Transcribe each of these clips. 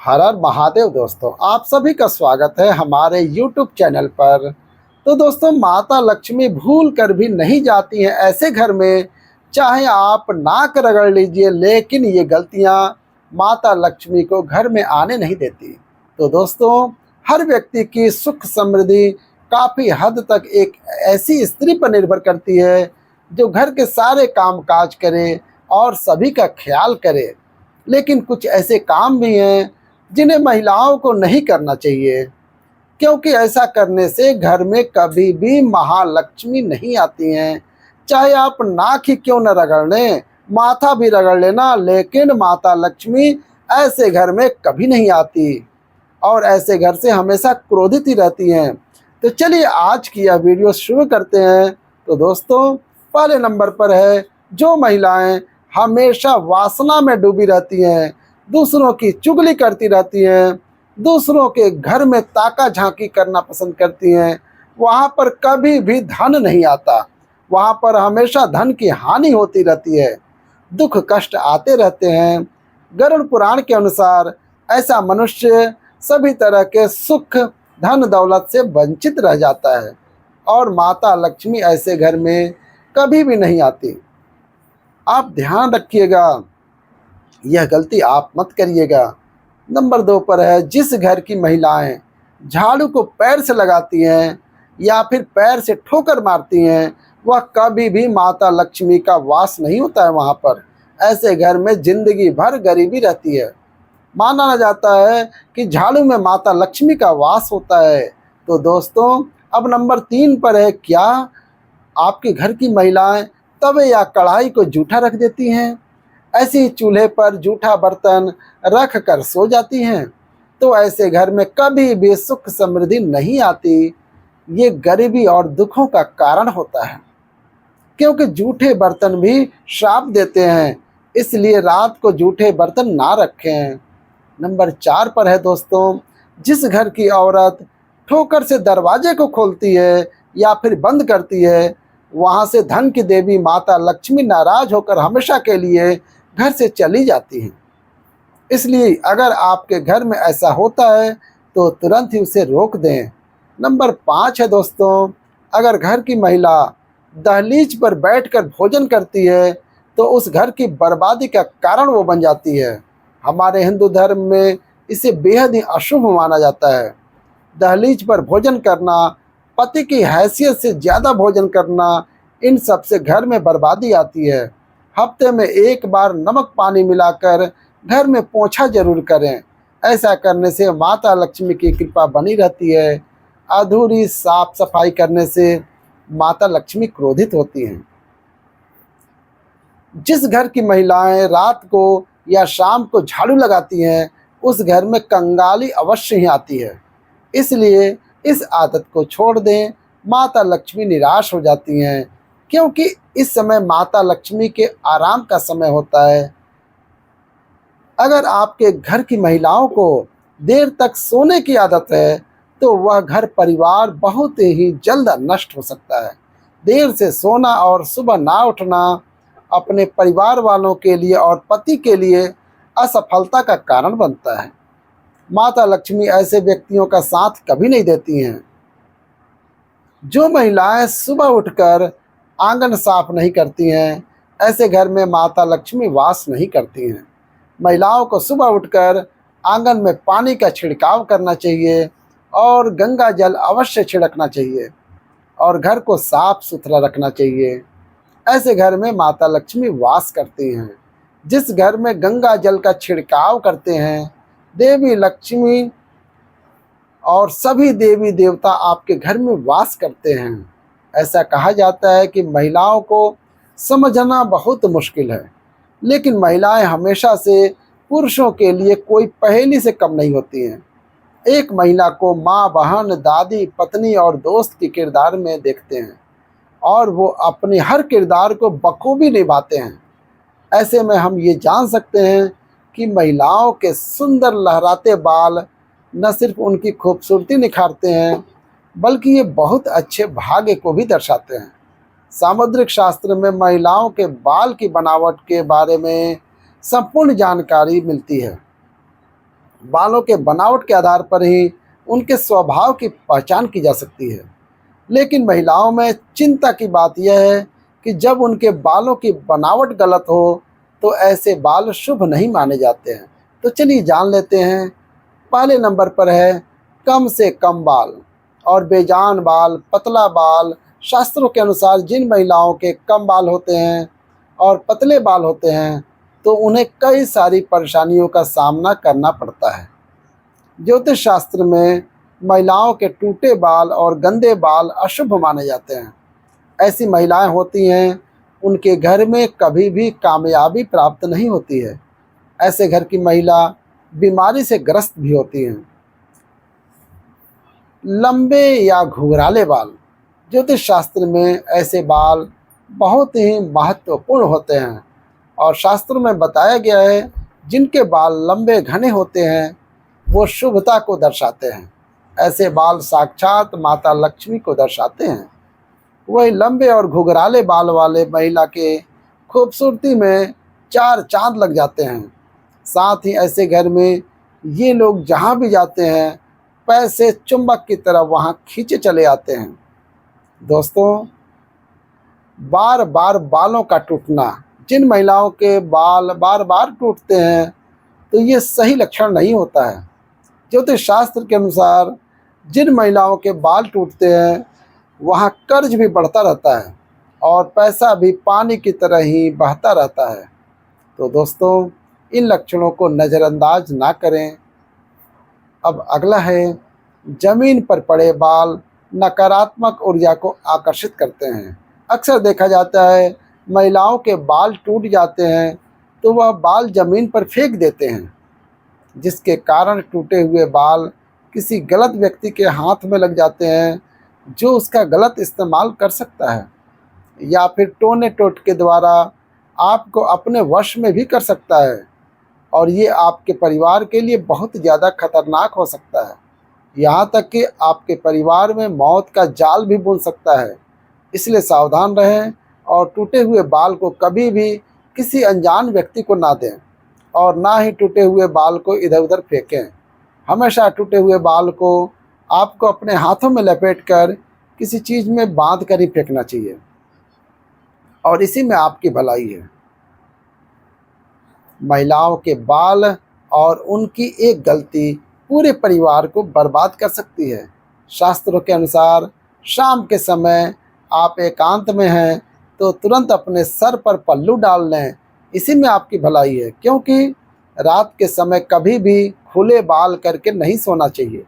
हर हर महादेव दोस्तों, आप सभी का स्वागत है हमारे YouTube चैनल पर। तो दोस्तों, माता लक्ष्मी भूल कर भी नहीं जाती हैं ऐसे घर में। चाहे आप नाक रगड़ लीजिए, लेकिन ये गलतियां माता लक्ष्मी को घर में आने नहीं देती। तो दोस्तों, हर व्यक्ति की सुख समृद्धि काफ़ी हद तक एक ऐसी स्त्री पर निर्भर करती है जो घर के सारे काम काज करे और सभी का ख्याल करे। लेकिन कुछ ऐसे काम भी हैं जिन्हें महिलाओं को नहीं करना चाहिए, क्योंकि ऐसा करने से घर में कभी भी महालक्ष्मी नहीं आती हैं। चाहे आप नाक ही क्यों न रगड़ लें, माथा भी रगड़ लेना, लेकिन माता लक्ष्मी ऐसे घर में कभी नहीं आती और ऐसे घर से हमेशा क्रोधित ही रहती हैं। तो चलिए आज की यह वीडियो शुरू करते हैं। तो दोस्तों, पहले नंबर पर है जो महिलाएं हमेशा वासना में डूबी रहती हैं, दूसरों की चुगली करती रहती हैं, दूसरों के घर में ताका झांकी करना पसंद करती हैं। वहाँ पर कभी भी धन नहीं आता, वहाँ पर हमेशा धन की हानि होती रहती है, दुख कष्ट आते रहते हैं। गरुड़ पुराण के अनुसार ऐसा मनुष्य सभी तरह के सुख धन दौलत से वंचित रह जाता है और माता लक्ष्मी ऐसे घर में कभी भी नहीं आती। आप ध्यान रखिएगा, यह गलती आप मत करिएगा। नंबर 2 पर है जिस घर की महिलाएं झाड़ू को पैर से लगाती हैं या फिर पैर से ठोकर मारती हैं, वह कभी भी माता लक्ष्मी का वास नहीं होता है वहाँ पर। ऐसे घर में जिंदगी भर गरीबी रहती है। माना जाता है कि झाड़ू में माता लक्ष्मी का वास होता है। तो दोस्तों, अब नंबर 3 पर है, क्या आपके घर की महिलाएं तवे या कढ़ाई को जूठा रख देती हैं, ऐसे ही चूल्हे पर जूठा बर्तन रख कर सो जाती हैं? तो ऐसे घर में कभी भी सुख समृद्धि नहीं आती। ये गरीबी और दुखों का कारण होता है, क्योंकि जूठे बर्तन भी श्राप देते हैं। इसलिए रात को जूठे बर्तन ना रखें। नंबर 4 पर है दोस्तों, जिस घर की औरत ठोकर से दरवाजे को खोलती है या फिर बंद करती है, वहाँ से धन की देवी माता लक्ष्मी नाराज होकर हमेशा के लिए घर से चली जाती हैं। इसलिए अगर आपके घर में ऐसा होता है तो तुरंत ही उसे रोक दें। नंबर 5 है दोस्तों, अगर घर की महिला दहलीज पर बैठकर भोजन करती है तो उस घर की बर्बादी का कारण वो बन जाती है। हमारे हिंदू धर्म में इसे बेहद ही अशुभ माना जाता है। दहलीज पर भोजन करना, पति की हैसियत से ज़्यादा भोजन करना, इन सब से घर में बर्बादी आती है। हफ्ते में एक बार नमक पानी मिलाकर घर में पोंछा जरूर करें। ऐसा करने से माता लक्ष्मी की कृपा बनी रहती है। अधूरी साफ सफाई करने से माता लक्ष्मी क्रोधित होती हैं। जिस घर की महिलाएं रात को या शाम को झाड़ू लगाती हैं, उस घर में कंगाली अवश्य ही आती है। इसलिए इस आदत को छोड़ दें। माता लक्ष्मी निराश हो जाती हैं, क्योंकि इस समय माता लक्ष्मी के आराम का समय होता है। अगर आपके घर की महिलाओं को देर तक सोने की आदत है तो वह घर परिवार बहुत ही जल्द नष्ट हो सकता है। देर से सोना और सुबह ना उठना अपने परिवार वालों के लिए और पति के लिए असफलता का कारण बनता है। माता लक्ष्मी ऐसे व्यक्तियों का साथ कभी नहीं देती हैं। जो महिलाएं सुबह उठकर आंगन साफ नहीं करती हैं, ऐसे घर में माता लक्ष्मी वास नहीं करती हैं। महिलाओं को सुबह उठकर आंगन में पानी का छिड़काव करना चाहिए और गंगा जल अवश्य छिड़कना चाहिए और घर को साफ सुथरा रखना चाहिए। ऐसे घर में माता लक्ष्मी वास करती हैं। जिस घर में गंगा जल का छिड़काव करते हैं, देवी लक्ष्मी और सभी देवी देवता आपके घर में वास करते हैं। ऐसा कहा जाता है कि महिलाओं को समझना बहुत मुश्किल है, लेकिन महिलाएं हमेशा से पुरुषों के लिए कोई पहेली से कम नहीं होती हैं। एक महिला को माँ, बहन, दादी, पत्नी और दोस्त के किरदार में देखते हैं और वो अपने हर किरदार को बखूबी निभाते हैं। ऐसे में हम ये जान सकते हैं कि महिलाओं के सुंदर लहराते बाल न सिर्फ उनकी खूबसूरती निखारते हैं, बल्कि ये बहुत अच्छे भाग्य को भी दर्शाते हैं। सामुद्रिक शास्त्र में महिलाओं के बाल की बनावट के बारे में संपूर्ण जानकारी मिलती है। बालों के बनावट के आधार पर ही उनके स्वभाव की पहचान की जा सकती है। लेकिन महिलाओं में चिंता की बात यह है कि जब उनके बालों की बनावट गलत हो तो ऐसे बाल शुभ नहीं माने जाते हैं। तो चलिए जान लेते हैं। पहले नंबर पर है कम से कम बाल और बेजान बाल, पतला बाल। शास्त्रों के अनुसार जिन महिलाओं के कम बाल होते हैं और पतले बाल होते हैं तो उन्हें कई सारी परेशानियों का सामना करना पड़ता है। ज्योतिष शास्त्र में महिलाओं के टूटे बाल और गंदे बाल अशुभ माने जाते हैं। ऐसी महिलाएं होती हैं उनके घर में कभी भी कामयाबी प्राप्त नहीं होती है। ऐसे घर की महिला बीमारी से ग्रस्त भी होती हैं। लंबे या घुंघराले बाल, ज्योतिष शास्त्र में ऐसे बाल बहुत ही महत्वपूर्ण होते हैं और शास्त्रों में बताया गया है जिनके बाल लंबे घने होते हैं वो शुभता को दर्शाते हैं। ऐसे बाल साक्षात माता लक्ष्मी को दर्शाते हैं। वही लंबे और घुंघराले बाल वाले महिला के खूबसूरती में चार चांद लग जाते हैं। साथ ही ऐसे घर में ये लोग जहाँ भी जाते हैं पैसे चुंबक की तरह वहाँ खींचे चले आते हैं। दोस्तों, बार बार बालों का टूटना, जिन महिलाओं के बाल बार बार टूटते हैं तो ये सही लक्षण नहीं होता है। ज्योतिष शास्त्र के अनुसार जिन महिलाओं के बाल टूटते हैं वहाँ कर्ज भी बढ़ता रहता है और पैसा भी पानी की तरह ही बहता रहता है। तो दोस्तों, इन लक्षणों को नज़रअंदाज ना करें। अब अगला है जमीन पर पड़े बाल नकारात्मक ऊर्जा को आकर्षित करते हैं। अक्सर देखा जाता है महिलाओं के बाल टूट जाते हैं तो वह बाल जमीन पर फेंक देते हैं, जिसके कारण टूटे हुए बाल किसी गलत व्यक्ति के हाथ में लग जाते हैं जो उसका गलत इस्तेमाल कर सकता है या फिर टोने टोटके द्वारा आपको अपने वश में भी कर सकता है और ये आपके परिवार के लिए बहुत ज़्यादा खतरनाक हो सकता है। यहाँ तक कि आपके परिवार में मौत का जाल भी बुन सकता है। इसलिए सावधान रहें और टूटे हुए बाल को कभी भी किसी अनजान व्यक्ति को ना दें और ना ही टूटे हुए बाल को इधर उधर फेंकें। हमेशा टूटे हुए बाल को आपको अपने हाथों में लपेटकर किसी चीज़ में बांध कर ही फेंकना चाहिए और इसी में आपकी भलाई है। महिलाओं के बाल और उनकी एक गलती पूरे परिवार को बर्बाद कर सकती है। शास्त्रों के अनुसार शाम के समय आप एकांत में हैं तो तुरंत अपने सर पर पल्लू डाल लें, इसी में आपकी भलाई है, क्योंकि रात के समय कभी भी खुले बाल करके नहीं सोना चाहिए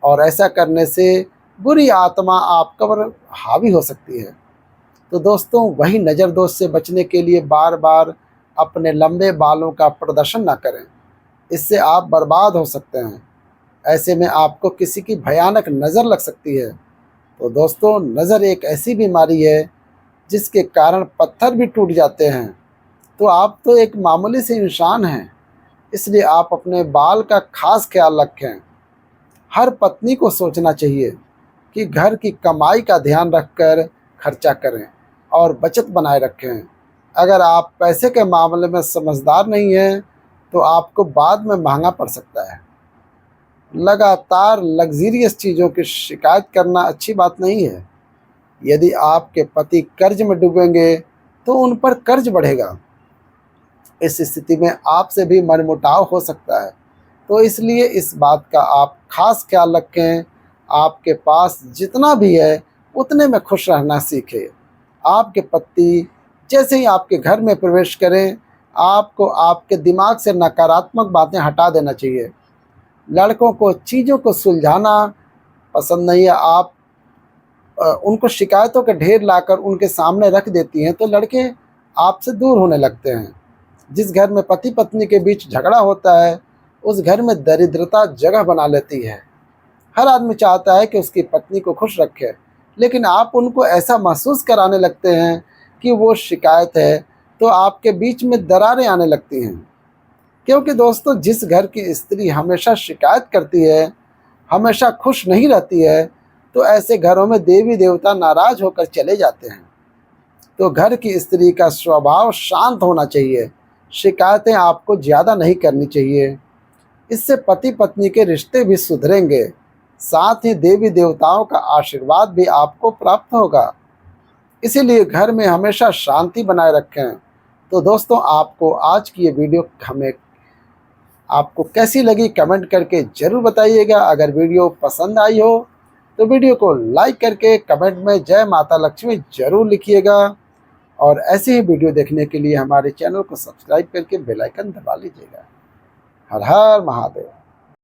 और ऐसा करने से बुरी आत्मा आप पर हावी हो सकती है। तो दोस्तों, वही नज़र दोष से बचने के लिए बार बार अपने लंबे बालों का प्रदर्शन ना करें, इससे आप बर्बाद हो सकते हैं। ऐसे में आपको किसी की भयानक नज़र लग सकती है। तो दोस्तों, नज़र एक ऐसी बीमारी है जिसके कारण पत्थर भी टूट जाते हैं। तो आप तो एक मामूली से इंसान हैं, इसलिए आप अपने बाल का खास ख्याल रखें। हर पत्नी को सोचना चाहिए कि घर की कमाई का ध्यान रखकर खर्चा करें और बचत बनाए रखें। अगर आप पैसे के मामले में समझदार नहीं हैं तो आपको बाद में महंगा पड़ सकता है। लगातार लग्जीरियस चीज़ों की शिकायत करना अच्छी बात नहीं है। यदि आपके पति कर्ज में डूबेंगे तो उन पर कर्ज बढ़ेगा। इस स्थिति में आपसे भी मनमुटाव हो सकता है। तो इसलिए इस बात का आप खास ख्याल रखें। आपके पास जितना भी है उतने में खुश रहना सीखें। आपके पति जैसे ही आपके घर में प्रवेश करें, आपको आपके दिमाग से नकारात्मक बातें हटा देना चाहिए। लड़कों को चीज़ों को सुलझाना पसंद नहीं है। आप उनको शिकायतों के ढेर लाकर उनके सामने रख देती हैं तो लड़के आपसे दूर होने लगते हैं। जिस घर में पति पत्नी के बीच झगड़ा होता है उस घर में दरिद्रता जगह बना लेती है। हर आदमी चाहता है कि उसकी पत्नी को खुश रखे, लेकिन आप उनको ऐसा महसूस कराने लगते हैं कि वो शिकायत है तो आपके बीच में दरारें आने लगती हैं। क्योंकि दोस्तों, जिस घर की स्त्री हमेशा शिकायत करती है, हमेशा खुश नहीं रहती है, तो ऐसे घरों में देवी देवता नाराज होकर चले जाते हैं। तो घर की स्त्री का स्वभाव शांत होना चाहिए। शिकायतें आपको ज़्यादा नहीं करनी चाहिए। इससे पति पत्नी के रिश्ते भी सुधरेंगे, साथ ही देवी देवताओं का आशीर्वाद भी आपको प्राप्त होगा। इसीलिए घर में हमेशा शांति बनाए रखें। तो दोस्तों, आपको आज की ये वीडियो हमें आपको कैसी लगी कमेंट करके ज़रूर बताइएगा। अगर वीडियो पसंद आई हो तो वीडियो को लाइक करके कमेंट में जय माता लक्ष्मी ज़रूर लिखिएगा। और ऐसे ही वीडियो देखने के लिए हमारे चैनल को सब्सक्राइब करके बेल आइकन दबा लीजिएगा। हर हर महादेव।